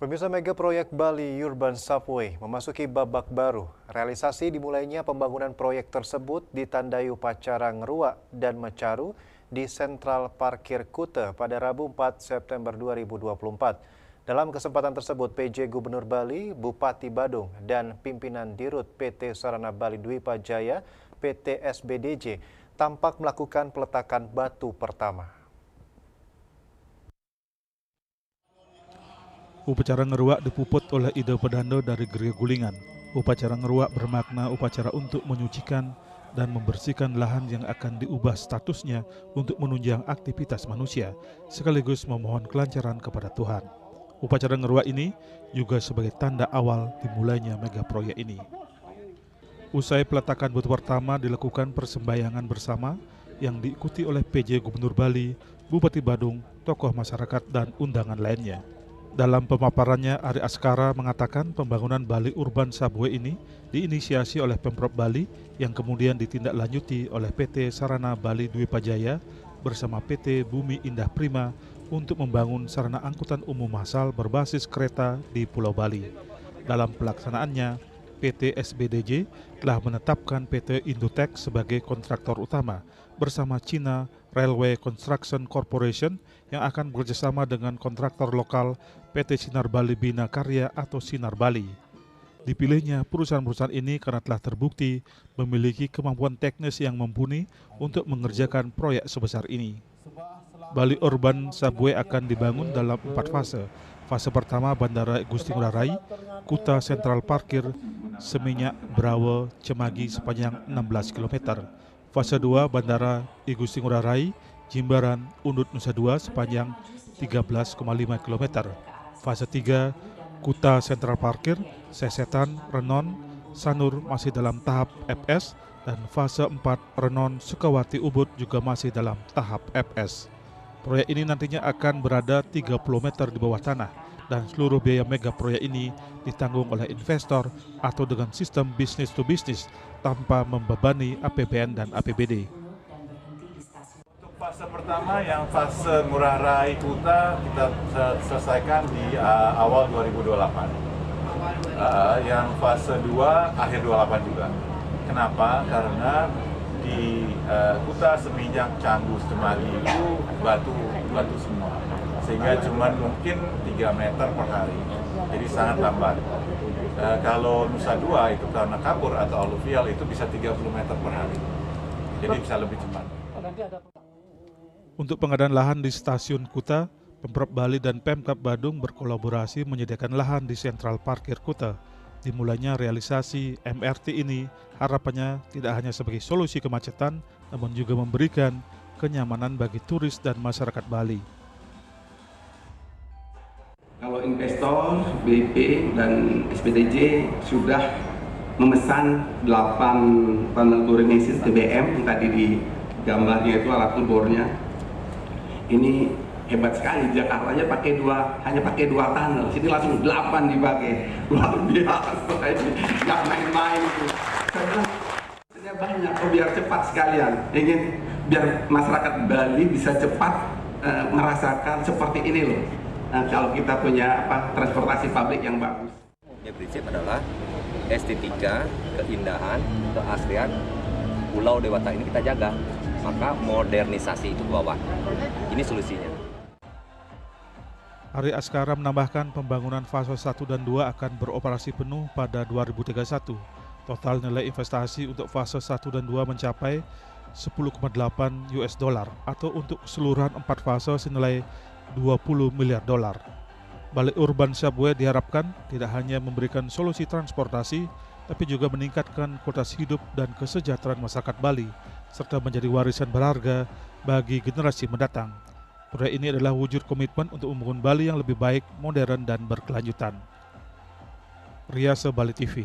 Pemirsa, mega proyek Bali Urban Subway memasuki babak baru. Realisasi dimulainya pembangunan proyek tersebut ditandai upacara ngeruak dan mecaru di Sentral Parkir Kuta pada Rabu 4 September 2024. Dalam kesempatan tersebut, PJ Gubernur Bali, Bupati Badung, dan pimpinan Dirut PT Sarana Bali Dwipa Jaya, PT SBDJ, tampak melakukan peletakan batu pertama. Upacara ngeruak dipuput oleh ide pedando dari Geria Gulingan. Upacara ngeruak bermakna upacara untuk menyucikan dan membersihkan lahan yang akan diubah statusnya untuk menunjang aktivitas manusia, sekaligus memohon kelancaran kepada Tuhan. Upacara ngeruak ini juga sebagai tanda awal dimulainya mega proyek ini. Usai peletakan batu pertama dilakukan persembayangan bersama yang diikuti oleh PJ Gubernur Bali, Bupati Badung, tokoh masyarakat, dan undangan lainnya. Dalam pemaparannya, Ari Askara mengatakan pembangunan Bali Urban Subway ini diinisiasi oleh Pemprov Bali yang kemudian ditindaklanjuti oleh PT Sarana Bali Dwipa Jaya bersama PT Bumi Indah Prima untuk membangun sarana angkutan umum massal berbasis kereta di Pulau Bali. Dalam pelaksanaannya, PT SBDJ telah menetapkan PT Indotech sebagai kontraktor utama bersama China Railway Construction Corporation yang akan bekerjasama dengan kontraktor lokal PT Sinar Bali Bina Karya atau Sinar Bali. Dipilihnya perusahaan-perusahaan ini karena telah terbukti memiliki kemampuan teknis yang mumpuni untuk mengerjakan proyek sebesar ini. Bali Urban Subway akan dibangun dalam 4 fase. Fase pertama Bandara Igusti Ngurah Rai, Kuta Sentral Parkir, Seminyak, Brawa, Cemagi sepanjang 16 km. Fase 2 Bandara Igusti Ngurah Rai, Jimbaran, Undut Nusa Dua sepanjang 13,5 km. Fase 3 Kuta Sentral Parkir, Sesetan, Renon, Sanur masih dalam tahap FS, dan fase 4 Renon, Sukawati, Ubud juga masih dalam tahap FS. Proyek ini nantinya akan berada 30 meter di bawah tanah dan seluruh biaya mega proyek ini ditanggung oleh investor atau dengan sistem bisnis to bisnis tanpa membebani APBN dan APBD. Untuk fase pertama yang fase Ngurah Rai Kuta kita selesaikan di awal 2028. Yang fase 2 akhir 28 juga. Kenapa? Karena di Kuta, Seminyak, Canggu, Cemagi itu batu semua, sehingga cuma mungkin 3 meter per hari, jadi sangat lambat. Kalau Nusa Dua itu karena kapur atau aluvial itu bisa 30 meter per hari, jadi bisa lebih cepat. Untuk pengadaan lahan di stasiun Kuta, Pemprov Bali dan Pemkab Badung berkolaborasi menyediakan lahan di Sentral Parkir Kuta. Dimulainya realisasi MRT ini harapannya tidak hanya sebagai solusi kemacetan, namun juga memberikan kenyamanan bagi turis dan masyarakat Bali. Kalau investor, BIP dan SBDJ sudah memesan 8 tunnel touring mesin TBM yang tadi di gambarnya itu alat bornya. Ini hebat sekali, Jakarta aja hanya pakai 2 tunnel, sini langsung 8 dipakai. Luar biasa, ini nggak main-main itu. Saya bilang banyak, biar cepat sekalian, ingin biar masyarakat Bali bisa cepat merasakan seperti ini loh. Nah, kalau kita punya transportasi publik yang bagus. Yang prinsip adalah estetika, keindahan, keaslian Pulau Dewata ini kita jaga, maka modernisasi itu ke bawah. Ini solusinya. Ari Askara menambahkan pembangunan fase 1 dan 2 akan beroperasi penuh pada 2031. Total nilai investasi untuk fase 1 dan 2 mencapai 10,8 US dollar atau untuk keseluruhan 4 fase senilai 20 miliar dolar. Bali Urban Subway diharapkan tidak hanya memberikan solusi transportasi, tapi juga meningkatkan kualitas hidup dan kesejahteraan masyarakat Bali, serta menjadi warisan berharga bagi generasi mendatang. Proyek ini adalah wujud komitmen untuk membangun Bali yang lebih baik, modern, dan berkelanjutan. Riase Bali TV.